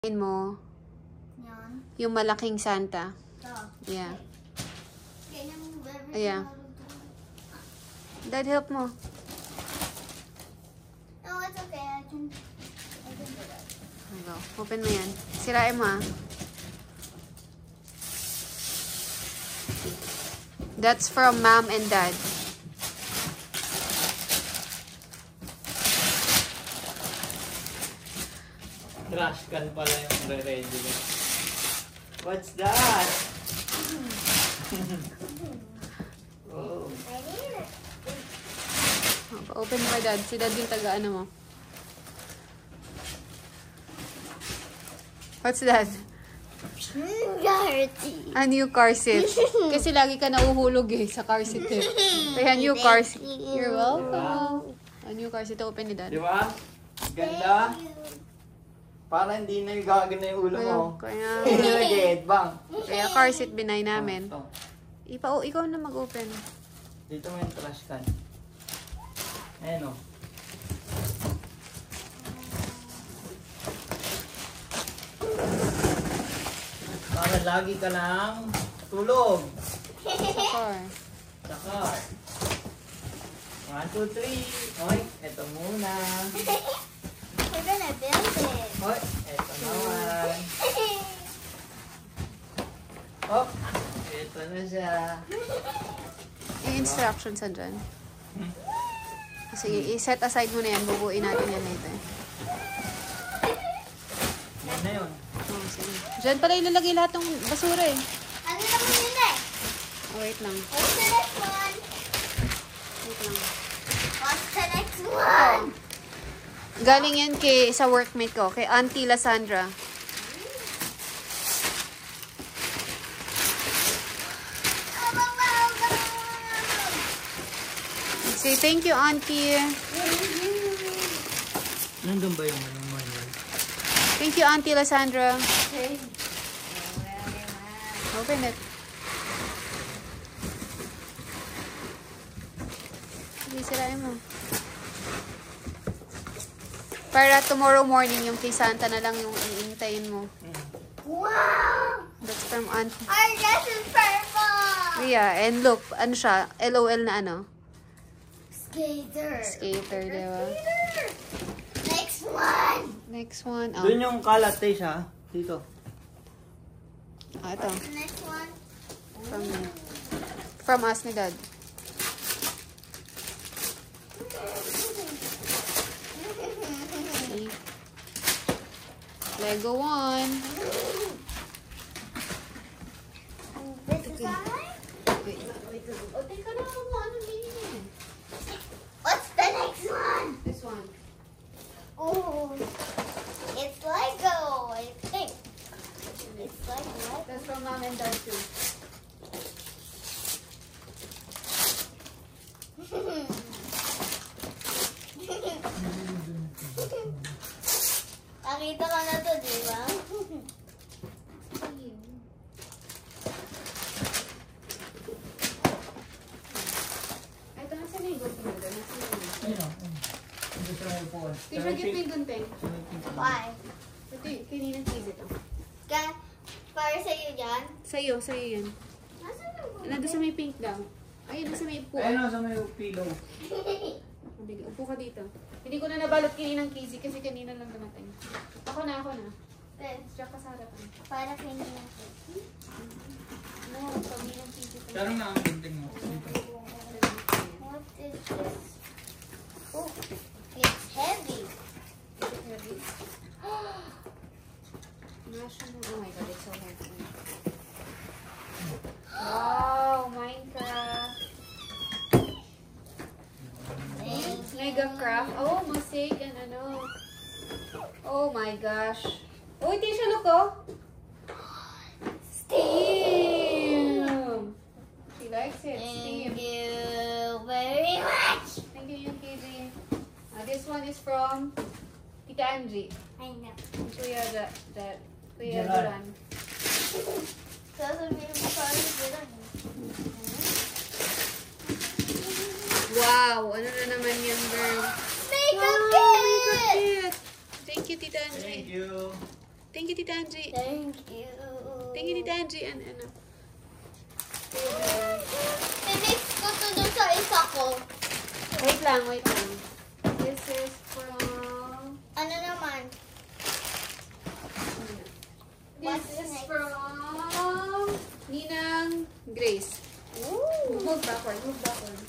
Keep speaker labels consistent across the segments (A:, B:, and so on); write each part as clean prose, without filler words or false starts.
A: Mo
B: Yan.
A: yung malaking Santa.
B: Ito.
A: Yeah.
B: Ganyan mo ba?
A: Yeah. Dad, help mo.
B: No, it's okay. I can do that.
A: Go. Open mo yan. Sirain mo ah. That's from Mom and Dad.
C: Trash can pala yung re-ready. What's that? Oh.
B: I need it.
A: Open mo kay Dad. Si Dad yung taga-ano mo. What's that?
B: Dirty.
A: A new car seat. Kasi lagi ka nauhulog eh sa car seat eh. Kaya new car seat. You're welcome. A new car seat. Open ni Dad.
C: Di ba? Ganda. Para hindi na yung gagana yung ulo mo.
A: Kaya,
C: Nag-headbang.
A: kaya car seat binay namin.
C: Ito.
A: Ikaw na mag-open.
C: Dito mo yung trash can. Ayan o. Para lagi ka lang tulog.
A: Sa car.
C: Sa car. 1, 2, 3. Oy, eto muna.
B: We're gonna build it.
C: Oy, eto naman. Oh, eto na siya.
A: Yung instructions andyan. Sige, i-set aside mo na yan. Bubuin natin yan later.
C: Yan na yun.
A: Oh, sige. Diyan pala ilalagay lahat ng basura eh.
B: Ano naman yun eh?
A: Oh, wait lang.
B: What's the next one?
A: Wait lang.
B: What's the next one?
A: Galing yan sa workmate ko, kay Auntie Lasandra. Say thank you, Auntie.
C: Nandun ba yung anong manual?
A: Thank you, Auntie Lasandra.
B: Okay.
A: Open it. Sige, sirain mo. Para tomorrow morning, yung kay Santa na lang yung iintayin mo.
B: Wow!
A: That's from Auntie.
B: Our dress is purple!
A: Yeah, and look, ano siya? LOL na ano?
B: Skater.
A: Skater, diba?
B: Skater. Next one.
A: Next one. Oh.
C: Doon yung kalat, siya. Dito.
A: Ah, ito.
B: The next one.
A: From us ni Dad. Okay. Lego one.
B: This is mine.
A: Wait. O, teka na ako mo. Anong binili?
B: What's the next one?
A: This one.
B: Oh, it's Lego, I think. It's like Lego.
A: That's from Mom and Dad too.
B: Nakita ko na to, di ba?
A: Ito, nasa na yung gunting mo doon? Nasa na yung
C: Ayun o. Ito sa may upuan.
A: Teacher, give me yung gunting.
B: Why?
A: Ito yung kaninang cheese ito.
B: Para sa'yo dyan?
A: Sa'yo yan.
B: Nasaan yung
A: Nandun sa may pink daw. Ayun, nasa may upo.
C: Ayun o, sa may pillow.
A: Bili, upo ka dito. Hindi ko na nabalot kaninang kizzy kasi kanina lang dumating. Ako na. Diyan ka sa harapan.
B: Para kay Nina.
A: No, kaninang kizzy.
C: Sarang na ang gunting mo. Dito.
B: What is this? Oh, it's heavy.
A: Oh my god, it's so heavy. Wow, Minecraft. Mega craft. Oh, mosaic and ano. Oh my gosh. Oh, Tisha, look oh. Steam. She likes it. Steam.
B: Thank you very much.
A: Thank you, Kizzy. This one is from Tita Angie.
B: I know.
A: Kuya Kuya
C: Gerard.
A: Duran.
B: Sasabihin mo sa akin, gano'n.
A: Wow, ano na naman yan, girl?
B: Makeup
A: Wow,
B: kit!
A: makeup kit. Thank you, Tita
C: Thank
A: Angie.
C: you.
A: Thank you, Tita Angie.
B: Thank you.
A: Thank you, Tita Angie. Ano?
B: Pinis ko to dun sa isa ko.
A: Wait lang, wait lang. This is from...
B: Ano naman?
A: This is from Ninang Grace.
B: Ooh.
A: Move backward, move backward.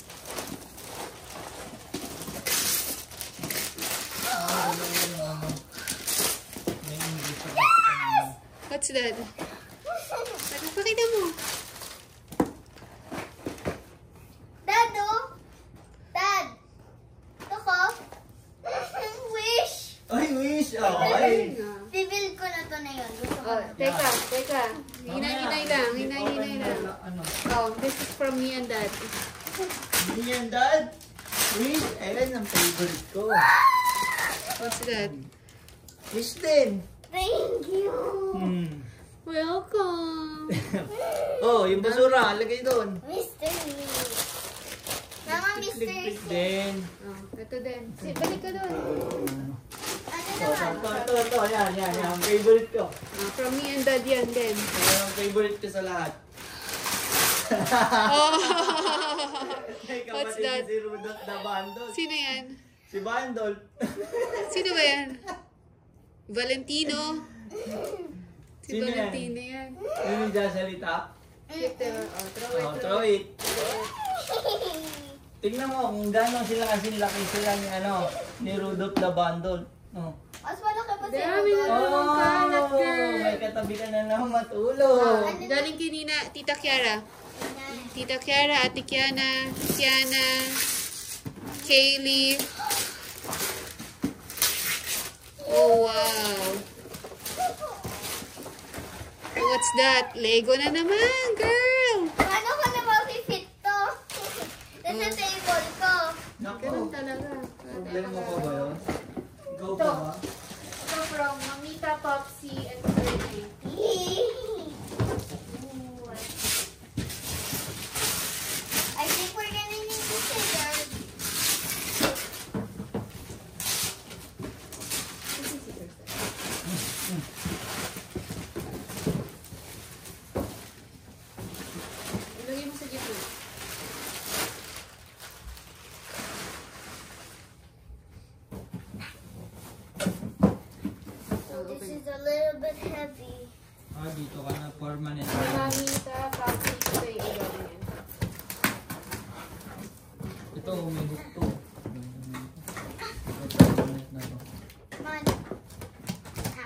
A: What's that? Pakita mo.
B: Dad, oh. Dad. Ito ko. Wish.
C: Ay, wish! Okay.
B: Bibil ko na to na yun. Gusto ko
A: Oh,
B: na.
A: teka. Hinay-hinay lang, hinay-hinay lang.
C: Ano?
A: Oh, this is from me and Dad.
C: Hindi yan, Dad. Wish! Ayan ang favorite ko.
A: What's that?
C: Wish din.
B: Thank you.
A: Welcome!
C: Oh, yung basura. Lagay doon.
B: Mystery. Mama, mystery.
C: Click din.
A: Oh, ito din. Balik ka doon.
B: Ano naman?
C: Ito. Yan. Ang favorite ko.
A: From me and Dad yan din.
C: Yan ang favorite ko sa lahat.
A: Oh!
C: May
A: What's
C: kapatid
A: that?
C: si Rudolph na Bandol.
A: Sino yan?
C: Si Bandol.
A: Sino ba yan? Valentino. Si
C: Sino yan?
A: Valentino yan.
C: Yung nagsasalita.
A: Ito. Oh, throw it,
C: Oh,
A: throw it.
C: throw it. Tingnan mo kung gano'n sila kasi laki sila ni Rudolph the Bandol. Oh.
B: Mas malaki pa
A: Dami na.
B: sa'yo.
A: Kalat, girl.
C: May katabi ka na lang matulog.
A: Galing kay Tita Kiara. Tita Kiara, Ate Kiana, Kiana, Kaylee. Oh, wow. What's that? Lego na naman, girl.
B: Paano ko na ma-fit to? Nasa table ko.
C: Naku,
A: Ganun talaga.
C: problema ko ba yun? Go
A: Ito.
C: pa ba?
A: Ito from Mamita, Popsy, and Sergey.
B: I think we're gonna need the scissors.
A: Ilagay mo sa gitna.
B: This is a little bit heavy.
C: Ah, dito ka na permanent.
A: Mamita, Popsy, ito yung ilagay niya.
C: Ito, may hook to. Ito, permanent na to.
B: Come on.
A: Ha?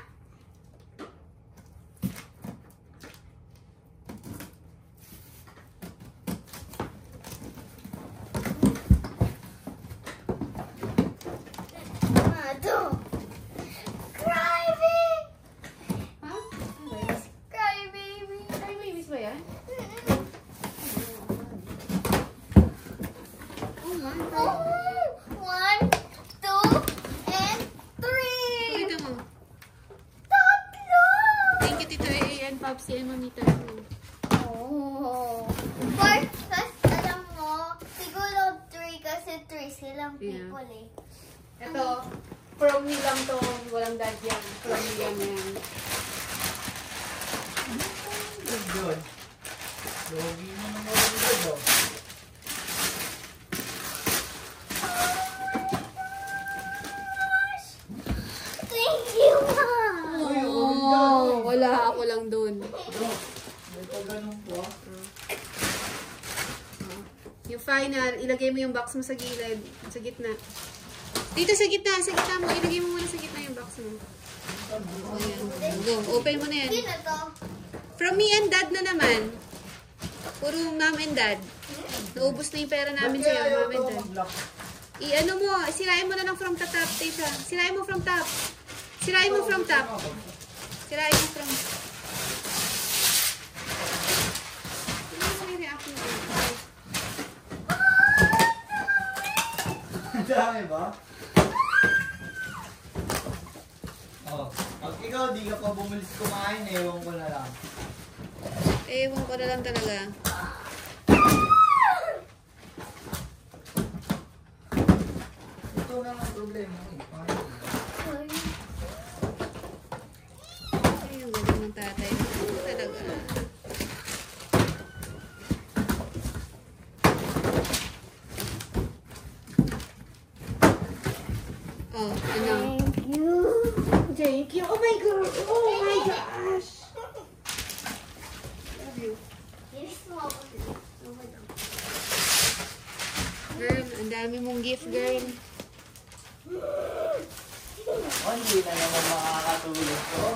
A: Okay.
B: Cry baby.
A: Ay, may miss ba yan? Oh my God.
B: One, two, and three.
A: Pakita mo.
B: Tatlo.
A: Thank you, Tito A and Popsy and Mamita.
B: Oh. First, alam mo, siguro three kasi three silang
A: Yeah.
B: people eh.
A: Ito, from me lang to. Walang dad yan. From me lang yan.
C: Good, good. Logi mo naman ang good, oh.
B: Thank you, Mom.
C: Uy,
A: Oh, wala. Ako lang dun.
C: Bro, may pag-ganong po, ah.
A: Yung final, ilagay mo yung box mo sa gilid. Sa gitna. Dito sa gitna. Sa gitna mo. Ilagay mo muna sa gitna yung box mo. Oh, yan. Go. Open mo na yan.
B: Sino to?
A: From me and Dad na naman. Puro mom and dad. Naubos na yung pera namin
C: Ba't
A: sa'yo,
C: kaya
A: mom and
C: ayaw
A: dad.
C: to mag-lock?
A: I-ano mo, sirain mo na lang from the top, tape ha. Sirain mo from top. Sirain mo from top. Sirain mo from... Tingnan mo yung reaction ko.
C: Ang dami ba? Oh, pag ikaw di ka pa bumilis kumain, ewan ko na lang.
A: Ewan ko na lang talaga.
C: Ito na ang problema. Eh. Paano?
A: tatay. Talaga. Oh, ano?
B: Thank you.
A: Thank you. Oh my God. Oh my gosh. Love you.
B: Inis mo ako.
A: Girl, ang dami mong gift, girl.
C: Oh, hindi na naman makakatulog ko.